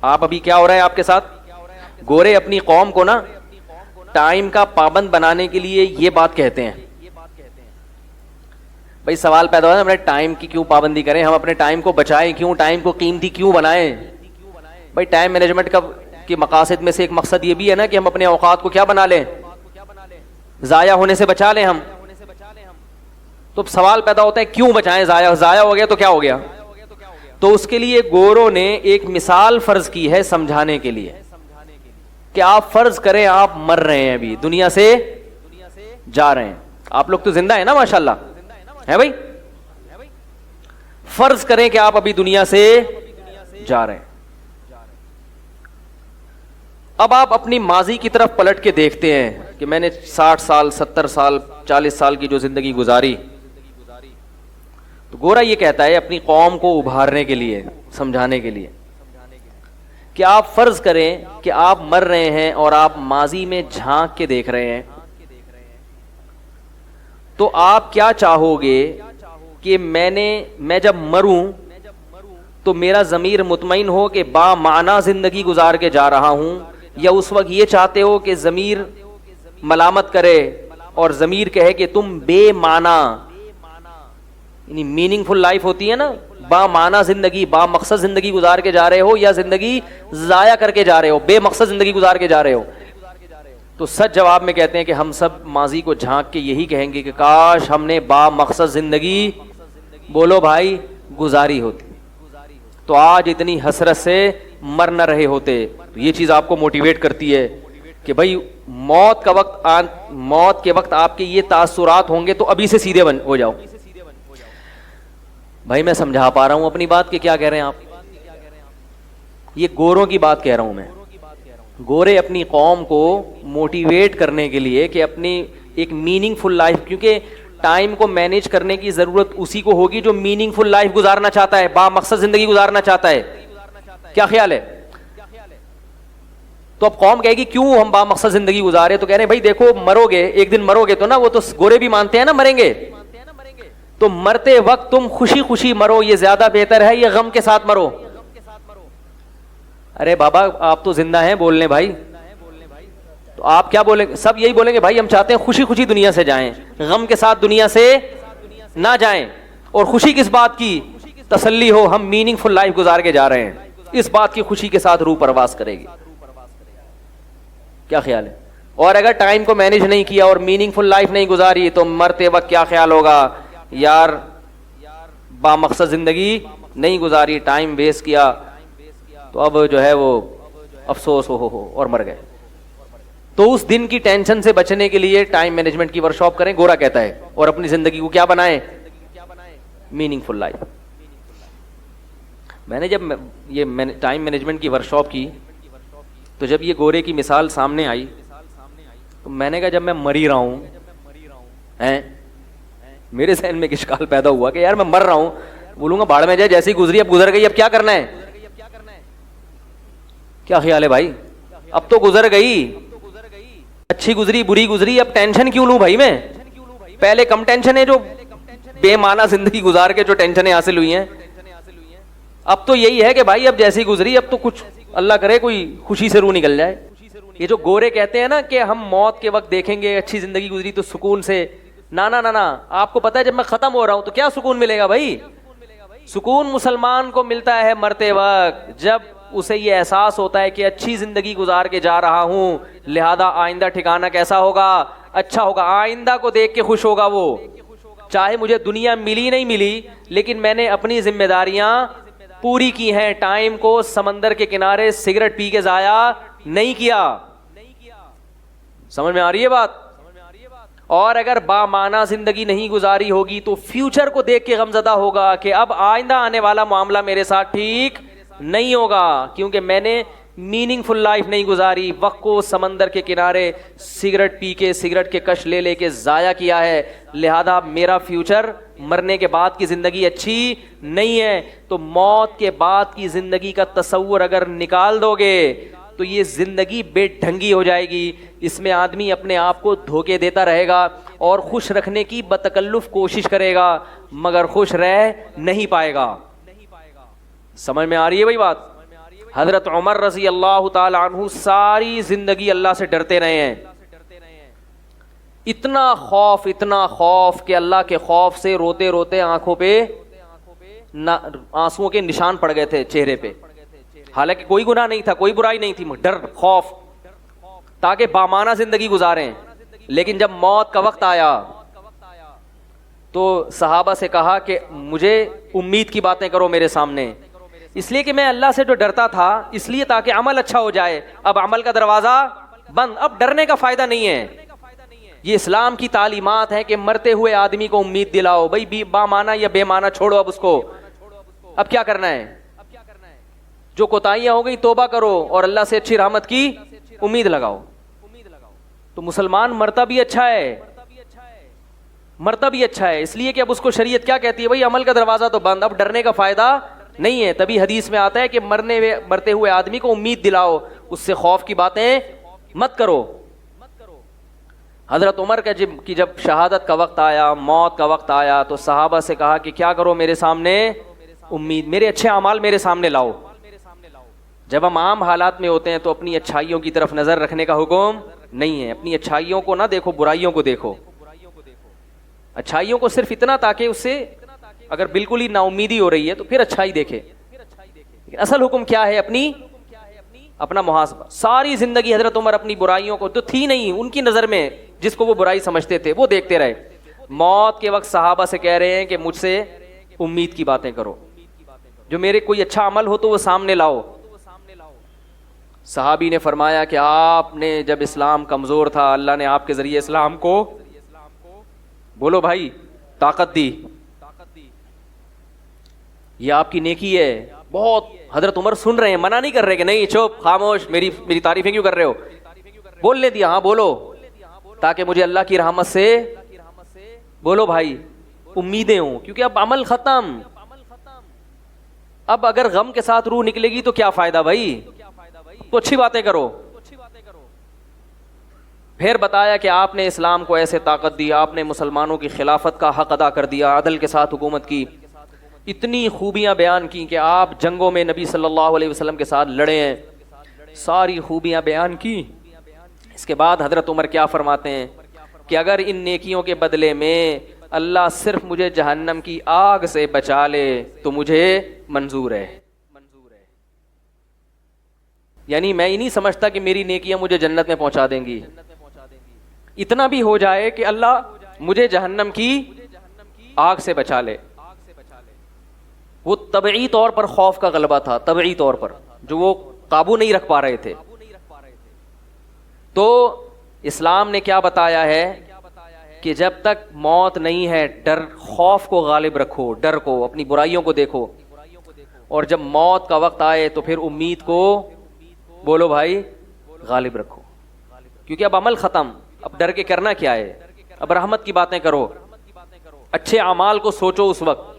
آپ ابھی کیا ہو رہا ہے آپ کے ساتھ؟ گورے اپنی قوم کو نا ٹائم کا پابند بنانے کے لیے یہ بات کہتے ہیں. بھائی سوال پیدا ہوا ہے ہم ٹائم کی کیوں پابندی کریں, ہم اپنے ٹائم کو بچائیں کیوں, ٹائم کو قیمتی کیوں بنائیں؟ بھائی ٹائم مینجمنٹ کا کے مقاصد میں سے ایک مقصد یہ بھی ہے نا کہ ہم اپنے اوقات کو کیا بنا لیں, ضائع ہونے سے بچا لیں ہم. تو سوال پیدا ہوتا ہے کیوں بچائیں, ضائع ہو گیا تو کیا ہو گیا؟ تو اس کے لیے گوروں نے ایک مثال فرض کی ہے سمجھانے کے لیے کہ آپ فرض کریں آپ مر رہے ہیں, ابھی دنیا سے جا رہے ہیں. آپ لوگ تو زندہ ہیں نا ماشاءاللہ, ہے بھائی؟ فرض کریں کہ آپ ابھی دنیا سے جا رہے ہیں. اب آپ اپنی ماضی کی طرف پلٹ کے دیکھتے ہیں کہ میں نے 60 سال 70 سال 40 سال کی جو زندگی گزاری. تو گورا یہ کہتا ہے اپنی قوم کو ابھارنے کے لیے, سمجھانے کے لیے کہ آپ فرض کریں کہ آپ مر رہے ہیں اور آپ ماضی میں جھانک کے دیکھ رہے ہیں, تو آپ کیا چاہو گے کہ میں جب مروں تو میرا ضمیر مطمئن ہو کہ با معنی زندگی گزار کے جا رہا ہوں, یا اس وقت یہ چاہتے ہو کہ ضمیر ملامت کرے اور ضمیر کہے کہ تم بے معنی, یعنی میننگ فل لائف ہوتی ہے نا, با معنی زندگی با مقصد زندگی گزار کے جا رہے ہو یا زندگی ضائع کر کے جا رہے ہو, بے مقصد زندگی گزار کے جا رہے ہو. تو سچ جواب میں کہتے ہیں کہ ہم سب ماضی کو جھانک کے یہی کہیں گے کہ کاش ہم نے با مقصد زندگی, بولو بھائی, گزاری ہوتی تو آج اتنی حسرت سے مر نہ رہے ہوتے. تو یہ چیز آپ کو موٹیویٹ کرتی ہے کہ بھائی موت کے وقت آپ کے یہ تاثرات ہوں گے تو ابھی سے سیدھے ہو جاؤ. بھائی میں سمجھا پا رہا ہوں اپنی بات کہ کیا کہہ رہے ہیں آپ؟ یہ گوروں کی بات کہہ رہا ہوں میں. گورے اپنی قوم کو موٹیویٹ کرنے کے لیے کہ اپنی ایک میننگ فل لائف, کیونکہ ٹائم کو مینیج کرنے کی ضرورت اسی کو ہوگی جو میننگ فل لائف گزارنا چاہتا ہے, با مقصد زندگی گزارنا چاہتا ہے. کیا خیال ہے؟ تو اب قوم کہے گی کیوں ہم با مقصد زندگی گزارے, تو کہہ رہے ہیں بھائی دیکھو مرو گے, ایک دن مرو گے تو نا, وہ تو گورے بھی مانتے ہیں نا مریں گے, تو مرتے وقت تم خوشی خوشی مرو یہ زیادہ بہتر ہے یا غم کے ساتھ مرو؟ ارے بابا آپ تو زندہ ہیں, بولنے بھائی. تو آپ کیا بولیں گے؟ سب یہی بولیں گے بھائی ہم چاہتے ہیں خوشی خوشی دنیا سے جائیں, غم کے ساتھ دنیا سے نہ جائیں. اور خوشی کس بات کی تسلی ہو, ہم میننگ فل لائف گزار کے جا رہے ہیں, اس بات کی خوشی کے ساتھ روح پرواز کرے گی. کیا خیال ہے؟ اور اگر ٹائم کو مینیج نہیں کیا اور میننگ فل لائف نہیں گزاری تو مرتے وقت کیا خیال ہوگا, یار با مقصد زندگی نہیں گزاری, ٹائم ویسٹ کیا, تو اب جو ہے وہ افسوس ہو اور مر گئے. تو اس دن کی ٹینشن سے بچنے کے لیے ٹائم مینجمنٹ کی ورکشاپ کریں, گورا کہتا ہے, اور اپنی زندگی کو کیا بنائیں, میننگ فل لائف. میں نے جب یہ ٹائم مینجمنٹ کی ورکشاپ کی تو جب یہ گورے کی مثال سامنے آئی تو میں نے کہا جب میں مر ہی رہا ہوں, میرے ذہن میں ایک اشکال پیدا ہوا کہ یار میں مر رہا ہوں, بولوں گا بھاڑ میں جائے, جیسی گزری اب گزر گئی, اب کیا کرنا ہے؟ کیا خیال ہے بھائی؟ اب تو گزر گئی, اچھی گزری بری گزری, اب ٹینشن کیوں لوں بھائی میں؟ پہلے کم ٹینشن ہے جو بے معنی زندگی گزار کے جو ٹینشنیں حاصل ہوئی ہیں, اب تو یہی ہے کہ بھائی اب جیسی گزری, اب تو کچھ اللہ کرے کوئی خوشی سے روح نکل جائے. یہ جو گورے کہتے ہیں نا کہ ہم موت کے وقت دیکھیں گے اچھی زندگی گزری تو سکون سے, نا آپ کو پتا ہے جب میں ختم ہو رہا ہوں تو کیا سکون ملے گا بھائی؟ سکون مسلمان کو ملتا ہے مرتے وقت جب اسے یہ احساس ہوتا ہے کہ اچھی زندگی گزار کے جا رہا ہوں, لہذا آئندہ ٹھکانہ کیسا ہوگا, اچھا ہوگا. آئندہ کو دیکھ کے خوش ہوگا وہ, چاہے مجھے دنیا ملی نہیں ملی لیکن میں نے اپنی ذمہ داریاں پوری کی ہیں, ٹائم کو سمندر کے کنارے سگریٹ پی کے ضائع نہیں کیا. سمجھ میں آ رہی ہے بات؟ اور اگر با معنی زندگی نہیں گزاری ہوگی تو فیوچر کو دیکھ کے غمزدہ ہوگا کہ اب آئندہ آنے والا معاملہ میرے ساتھ ٹھیک نہیں ہوگا, کیونکہ میں نے میننگ فل لائف نہیں گزاری, وقت کو سمندر کے کنارے سگریٹ پی کے, سگریٹ کے کش لے کے ضائع کیا ہے, لہذا میرا فیوچر مرنے کے بعد کی زندگی اچھی نہیں ہے. تو موت کے بعد کی زندگی کا تصور اگر نکال دو گے تو یہ زندگی بے ڈھنگی ہو جائے گی. اس میں آدمی اپنے آپ کو دھوکے دیتا رہے گا اور خوش رکھنے کی بتکلف کوشش کرے گا مگر خوش رہ نہیں پائے گا. سمجھ میں آ رہی ہے بھائی بات؟ حضرت عمر رضی اللہ تعالی عنہ ساری زندگی اللہ سے ڈرتے رہے ہیں، اتنا خوف کہ اللہ کے خوف سے روتے روتے آنکھوں پہ آنسوؤں کے نشان پڑ گئے تھے چہرے پہ، حالانکہ کوئی گناہ نہیں تھا، کوئی برائی نہیں تھی، ڈر خوف تاکہ بامانہ زندگی گزاریں. لیکن جب موت کا وقت آیا تو صحابہ سے کہا کہ مجھے امید کی باتیں کرو میرے سامنے، اس لیے کہ میں اللہ سے جو ڈرتا تھا اس لیے تاکہ عمل اچھا ہو جائے. اب عمل کا دروازہ بند، اب ڈرنے کا فائدہ نہیں ہے. یہ اسلام کی تعلیمات ہے کہ مرتے ہوئے آدمی کو امید دلاؤ. بھائی بامانہ یا بے معنی چھوڑو اب اس کو، اب کیا کرنا ہے؟ جو کوتاہیاں ہو گئی توبہ کرو اور اللہ سے اچھی رحمت کی امید لگاؤ. تو مسلمان مرتا بھی اچھا ہے، اس لیے کہ اب اس کو شریعت کیا کہتی ہے؟ بھائی عمل کا دروازہ تو بند، اب ڈرنے کا فائدہ نہیں ہے. تبھی حدیث میں آتا ہے کہ مرتے ہوئے آدمی کو امید دلاؤ، اس سے خوف کی باتیں مت کرو. حضرت عمر کی جب شہادت کا وقت آیا، موت کا وقت آیا، تو صحابہ سے کہا کہ کیا کرو میرے سامنے امید، میرے اچھے اعمال میرے سامنے لاؤ. جب ہم عام حالات میں ہوتے ہیں تو اپنی اچھائیوں کی طرف نظر رکھنے کا حکم نہیں ہے. اپنی اچھائیوں کو نہ دیکھو، برائیوں کو دیکھو. اچھائیوں کو صرف اتنا تاکہ اس سے اگر بالکل ہی نا امیدی ہو رہی ہے تو پھر اچھائی دیکھے. لیکن اصل حکم کیا ہے؟ اپنا محاسبہ. ساری زندگی حضرت عمر اپنی برائیوں کو تو تھی نہیں ان کی نظر میں، جس کو وہ برائی سمجھتے تھے وہ دیکھتے رہے. موت کے وقت صحابہ سے کہہ رہے ہیں کہ مجھ سے امید کی باتیں کرو، جو میرے کوئی اچھا عمل ہو تو وہ سامنے لاؤ. صحابی نے فرمایا کہ آپ نے جب اسلام کمزور تھا اللہ نے آپ کے ذریعے اسلام کو، بولو بھائی، طاقت دی. یہ آپ کی نیکی ہے بہت. حضرت عمر سن رہے ہیں، منع نہیں کر رہے کہ نہیں چپ خاموش، میری تعریفیں کیوں کر رہے ہو؟ بولنے دیا، ہاں بولو، تاکہ مجھے اللہ کی رحمت سے، بولو بھائی، امیدیں ہوں. کیونکہ اب عمل ختم، اب اگر غم کے ساتھ روح نکلے گی تو کیا فائدہ بھائی؟ تو اچھی باتیں کرو. پھر بتایا کہ آپ نے اسلام کو ایسے طاقت دی، آپ نے مسلمانوں کی خلافت کا حق ادا کر دیا، عدل کے ساتھ حکومت کی. اتنی خوبیاں بیان کی کہ آپ جنگوں میں نبی صلی اللہ علیہ وسلم کے ساتھ لڑے ہیں، ساری خوبیاں بیان کی. اس کے بعد حضرت عمر کیا فرماتے ہیں کہ اگر ان نیکیوں کے بدلے میں اللہ صرف مجھے جہنم کی آگ سے بچا لے تو مجھے منظور ہے. یعنی میں ہی نہیں سمجھتا کہ میری نیکیاں مجھے جنت میں پہنچا دیں گی، اتنا بھی ہو جائے کہ اللہ مجھے جہنم کی آگ سے بچا لے. وہ طبعی طور پر خوف کا غلبہ تھا، طبعی طور پر جو وہ قابو نہیں رکھ پا رہے تھے. تو اسلام نے کیا بتایا ہے کہ جب تک موت نہیں ہے ڈر، خوف کو غالب رکھو، ڈر کو، اپنی برائیوں کو دیکھو، اور جب موت کا وقت آئے تو پھر امید کو، بولو بھائی، غالب رکھو. کیونکہ اب عمل ختم، اب ڈر کے کرنا کیا ہے؟ اب رحمت کی باتیں کرو، اچھے اعمال کو سوچو اس وقت.